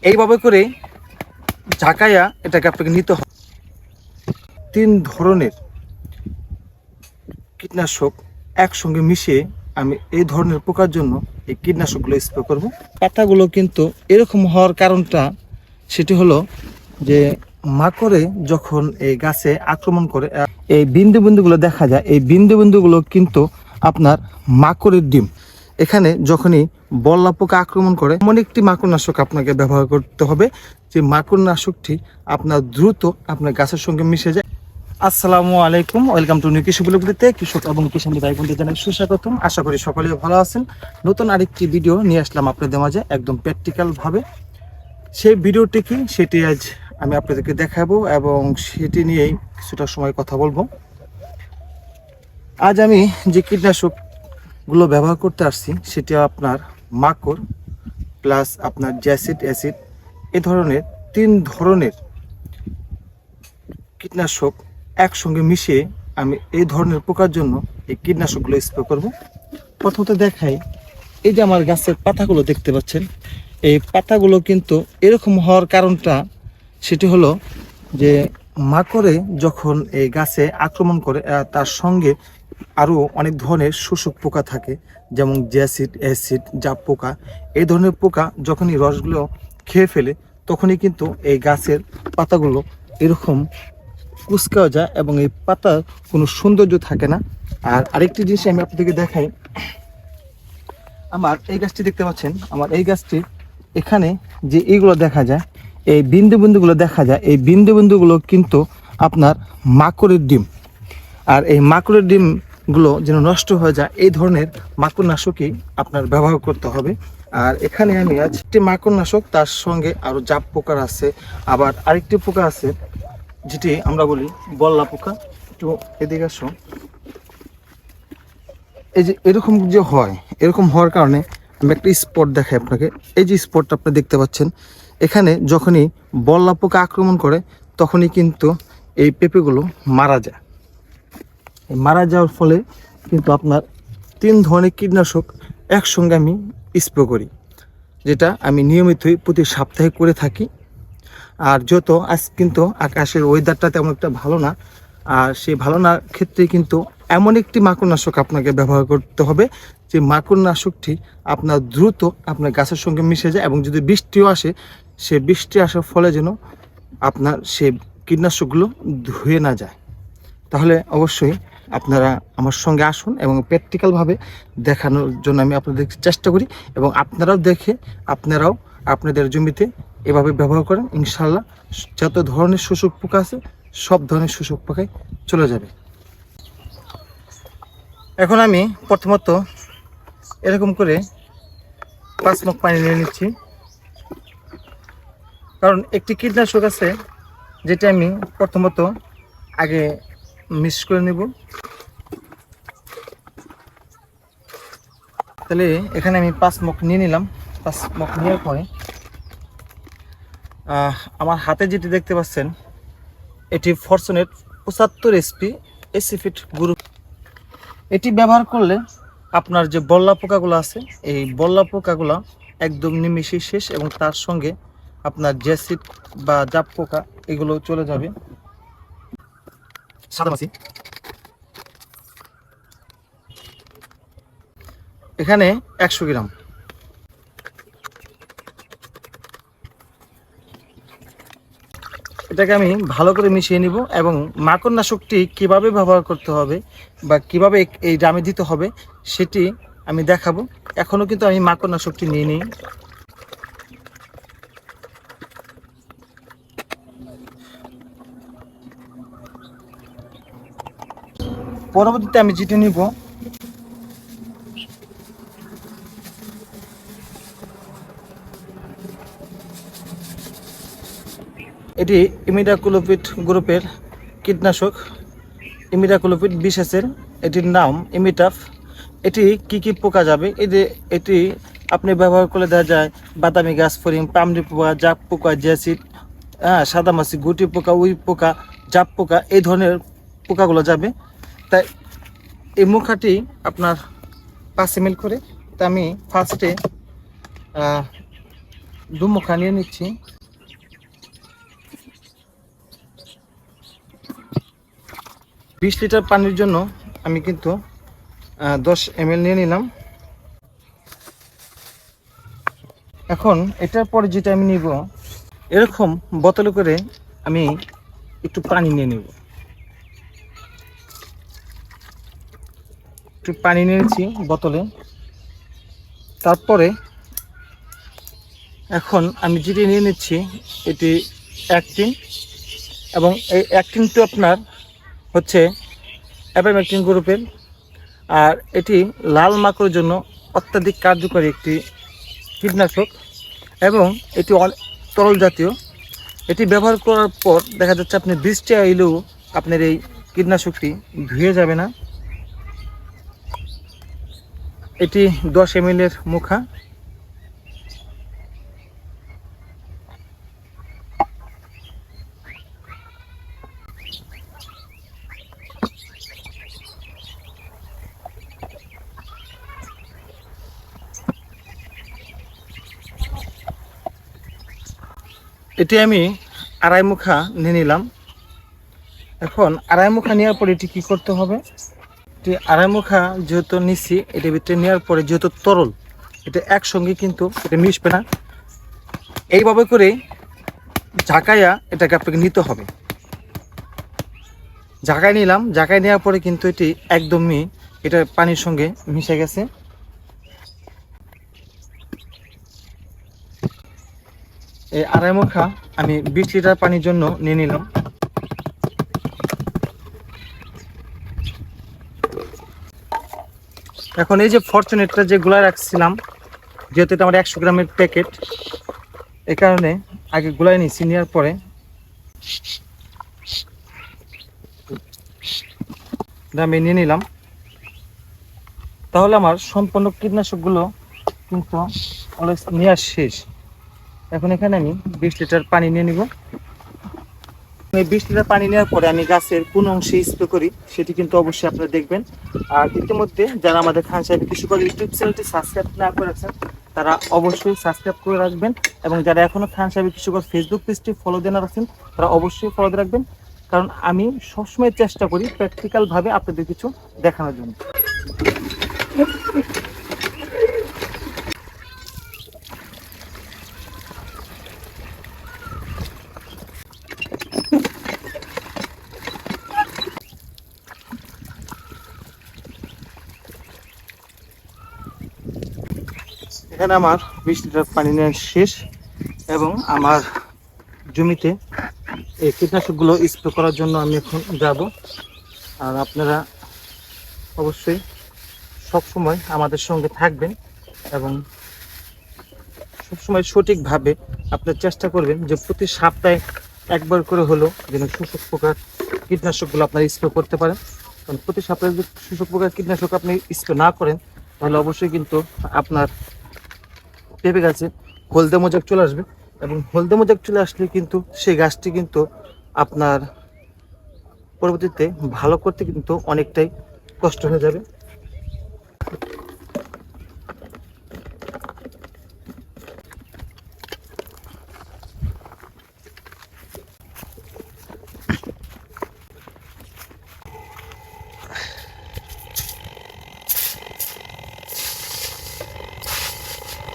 এইভাবে করে ঝাঁকাইয়া এটাকে আপনাকে নিতে হবে। 3 ধরনের কীটনাশক একসঙ্গে মিশিয়ে আমি এই ধরনের পোকার জন্য এই কীটনাশকগুলো স্প্রে করব। পাতাগুলো কিন্তু এরকম হওয়ার কারণটা সেটি হলো যে মাকড়ে যখন এই গাছে আক্রমণ করে এই বিন্দু বিন্দুগুলো দেখা যায়, এই বিন্দু বিন্দুগুলো কিন্তু আপনার মাকড়ের ডিম। এখানে যখনই বল্লা পোকা আক্রমণ করে এমন একটি মাকড়নাশক আপনাকে ব্যবহার করতে হবে যে মাকড়নাশকটি আপনার দ্রুত আপনার গাছের সঙ্গে মিশে যায়। আসসালামু আলাইকুম, ওয়েলকাম টু নিউ কৃষি ব্লগটিতে কৃষক এবং কিষান ভাই বোনদের জানাই সুস্বাগতম। আশা করি সকলেই ভালো আছেন। নতুন আরেকটি ভিডিও নিয়ে আসলাম আপনাদের মাঝে একদম প্র্যাকটিক্যাল ভাবে। সেই ভিডিওটি কি সেটি আজ আমি আপনাদেরকে দেখাবো এবং সেটি নিয়েই কিছুটা সময় কথা বলবো। আজ আমি যে কীটনাশকগুলো ব্যবহার করতে আসছি সেটি আপনার মাকড় প্লাস আপনার জ্যাসিড অ্যাসিড, এ ধরনের 3 ধরনের কীটনাশক একসঙ্গে মিশিয়ে আমি এই ধরনের পোকার জন্য এই কীটনাশকগুলো স্প্রে করব। প্রথমত দেখাই, এই যে আমার গাছের পাতাগুলো দেখতে পাচ্ছেন, এই পাতাগুলো কিন্তু এরকম হওয়ার কারণটা সেটি হলো যে মাকড়ে যখন এই গাছে আক্রমণ করে তার সঙ্গে আরও অনেক ধরনের শোষক পোকা থাকে, যেমন জ্যাসিড অ্যাসিড, জাপ পোকা। এই ধরনের পোকা যখনই রসগুলো খেয়ে ফেলে তখনই কিন্তু এই গাছের পাতাগুলো এরকম কুচকাও যায় এবং এই পাতার কোনো সৌন্দর্য থাকে না। আর আরেকটি জিনিস আমি আপনাদেরকে দেখাই, আমার এই গাছটি দেখতে পাচ্ছেন, আমার এই গাছটি এখানে যে এইগুলো দেখা যায়, এই বিন্দু বিন্দুগুলো দেখা যায়, এই বিন্দু বিন্দুগুলো কিন্তু আপনার মাকড়ের ডিম। আর এই মাকড়ের ডিমগুলো যেন নষ্ট হয়ে যায় এই ধরনের মাকড়নাশকই আপনার ব্যবহার করতে হবে। আর এখানে আমি আজ একটি মাকড়নাশক, তার সঙ্গে আরও জাপ পোকার আছে, আবার আরেকটি পোকা আছে যেটি আমরা বলি বল্লা পোকা। একটু এদিকে আসো। এই যে এরকম যে হয়, এরকম হওয়ার কারণে আমি একটা স্পট দেখাই আপনাকে। এই যে স্পটটা আপনি দেখতে পাচ্ছেন, এখানে যখনই বল্লা পোকা আক্রমণ করে তখনই কিন্তু এই পেঁপেগুলো মারা যায়। মারা যাওয়ার ফলে কিন্তু আপনার 3 ধরনের কীটনাশক একসঙ্গে আমি স্প্রে করি, যেটা আমি নিয়মিতই প্রতি সপ্তাহে করে থাকি। আর যত আজ কিন্তু আকাশের ওয়েদারটা তেমন একটা ভালো না, আর সেই ভালো না ক্ষেত্রে কিন্তু এমন একটি মাকড়নাশক আপনাকে ব্যবহার করতে হবে যে মাকড়নাশকটি আপনার দ্রুত আপনার গাছের সঙ্গে মিশে যায় এবং যদি বৃষ্টিও আসে, সে বৃষ্টি আসার ফলে যেন আপনার সেই কীটনাশকগুলো ধুয়ে না যায়। তাহলে অবশ্যই আপনারা আমার সঙ্গে আসুন এবং প্র্যাকটিক্যালভাবে দেখানোর জন্য আমি আপনাদের চেষ্টা করি এবং আপনারাও দেখে আপনারাও আপনাদের জমিতে এভাবে ব্যবহার করেন। ইনশাল্লাহ যত ধরনের শোষক পোকা আছে সব ধরনের শোষক পোকায় চলে যাবে। এখন আমি প্রথমত এরকম করে 5 মগ পানি নিয়ে নিচ্ছি, কারণ একটি কীটনাশক আছে যেটা আমি প্রথমত আগে মিক্স করে নেব। তাহলে এখানে আমি 5 মগ নিয়ে নিলাম। 5 মগ নেওয়ার পরে আমার হাতে যেটি দেখতে পাচ্ছেন, এটি ফরচুনেট 75 SP এসিফিট গ্রুপ। এটি ব্যবহার করলে আপনার যে বল্লা পোকাগুলো আছে, এই বল্লা পোকাগুলো একদম নিমিষে শেষ এবং তার সঙ্গে আপনার জ্যাসিড বা জাপ পোকা এগুলো চলে যাবে। সাদামাছি এখানে 100 গ্রাম। এটাকে আমি ভালো করে মিশিয়ে নিব এবং মাকড়নাশকটি কিভাবে ব্যবহার করতে হবে বা কিভাবে এই ড্রামে দিতে হবে সেটি আমি দেখাবো। এখনও কিন্তু আমি মাকড়নাশকটি নিয়ে নিই। পরবর্তীতে আমি যেটি নিব, এটি ইমিডাক্লোপিড গ্রুপের কীটনাশক, ইমিডাক্লোপিড 20 এটির নাম ইমিটাফ। এটি কি পোকা যাবে, এটি আপনি ব্যবহার করলে দেখা যায় বাদামি গাছ ফড়িং, পামড়ি পোকা, জাপ পোকা, জ্যাসিড, সাদামাছি, গুটি পোকা, উই পোকা, জাপ পোকা, এই ধরনের পোকাগুলো যাবে। তাই এই মুখাটি আপনার 5 ml করে। তা আমি ফার্স্টে দুমুখা নিয়ে নিচ্ছি। বিশ লিটার পানির জন্য আমি কিন্তু 10 ml নিয়ে নিলাম। এখন এটার পরে যেটা আমি নিব, এরকম বোতলে করে আমি একটু পানি নিয়ে নেব। একটু পানি নিয়েছি বোতলে। তারপরে এখন আমি যেটি নিয়ে নিচ্ছি এটি অ্যাক্টিন, এবং এই অ্যাক্টিনটি আপনার হচ্ছে অ্যাপারমেকটিন গ্রুপের, আর এটি লাল মাকড়ের জন্য অত্যাধিক কার্যকরী একটি কীটনাশক এবং এটি তরল জাতীয়। এটি ব্যবহার করার পর দেখা যাচ্ছে আপনি 20টা আইলেও আপনার এই কীটনাশকটি ধুয়ে যাবে না। এটি 10 ml এর মুখা। এটি আমি 2.5 মুখা নিয়ে নিলাম। এখন 2.5 মুখা নেওয়ার পরে এটি কী করতে হবে, এটি 2.5 মুখা যেহেতু নিচ্ছি, এটির ভিতরে নেওয়ার পরে যেহেতু তরল, এটা একসঙ্গে কিন্তু এটা মিশবে না। এইভাবে করে ঝাঁকাইয়া এটাকে আপনাকে নিতে হবে। ঝাঁকাই নিলাম, ঝাঁকাই নেওয়ার পরে কিন্তু এটি একদমই এটা পানির সঙ্গে মিশে গেছে। এই 2.5 মুখা আমি 20 লিটার পানির জন্য নিয়ে নিলাম। এখন এই যে ফরচুনেটটা যে গুলা রাখছিলাম, যেহেতু এটা আমার 100 গ্রামের প্যাকেট, এই কারণে আগে গুলাই নিচ্ছি, নেওয়ার পরে আমি নিয়ে নিলাম। তাহলে আমার সম্পূর্ণ কীটনাশকগুলো কিন্তু অলওয়েজ নেওয়া শেষ। এখন এখানে আমি 20 লিটার পানি নিয়ে নিব। এই 20 লিটার পানি নেওয়ার পরে আমি গাছের কোন অংশে স্প্রে করি সেটি কিন্তু অবশ্যই আপনারা দেখবেন। আর ইতিমধ্যে যারা আমাদের খান সাহেব কৃষি ইউটিউব চ্যানেলটি সাবস্ক্রাইব না করে রাখছেন তারা অবশ্যই সাবস্ক্রাইব করে রাখবেন, এবং যারা এখনো খান সাহেব কৃষি ফেসবুক পেজটি ফলো দিয়ে না রাখছেন তারা অবশ্যই ফলো দিয়ে রাখবেন, কারণ আমি সবসময় চেষ্টা করি প্র্যাকটিক্যালভাবে আপনাদের কিছু দেখানোর জন্য। এখানে আমার 20 লিটার পানি নেওয়া শেষ, এবং আমার জমিতে এই কীটনাশকগুলো স্প্রে করার জন্য আমি এখন যাব। আর আপনারা অবশ্যই সবসময় আমাদের সঙ্গে থাকবেন এবং সবসময় সঠিকভাবে আপনার চেষ্টা করবেন যে প্রতি সপ্তাহে একবার করে হলো যেন শোষক পোকার কীটনাশকগুলো আপনারা স্প্রে করতে পারেন। কারণ প্রতি সপ্তাহে যদি শোষক পোকার কীটনাশক আপনি স্প্রে না করেন তাহলে অবশ্যই কিন্তু আপনার পেঁপে গাছে হলদে মোজাক চলে আসবে, এবং হলদে মোজাক চলে আসলে কিন্তু সেই গাছটি কিন্তু আপনার পরবর্তীতে ভালো করতে কিন্তু অনেকটাই কষ্ট হয়ে যাবে।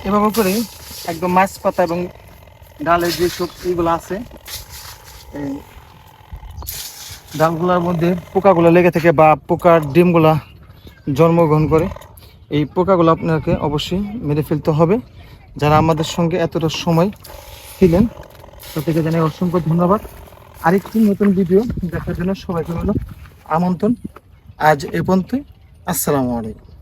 এভাবে করে একদম মাছ পাতা এবং ডালের যে সব এইগুলো আছে, এই ডালগুলোর মধ্যে পোকাগুলো লেগে থাকে বা পোকার ডিমগুলা জন্মগ্রহণ করে, এই পোকাগুলো আপনাকে অবশ্যই মেরে ফেলতে হবে। যারা আমাদের সঙ্গে এতটা সময় ছিলেন তাদেরকে জানাই অসংখ্য ধন্যবাদ। আরেকটি নতুন ভিডিও দেখার জন্য সবাইকে হলো আমন্ত্রণ। আজ এ পর্যন্তই। আসসালামু আলাইকুম।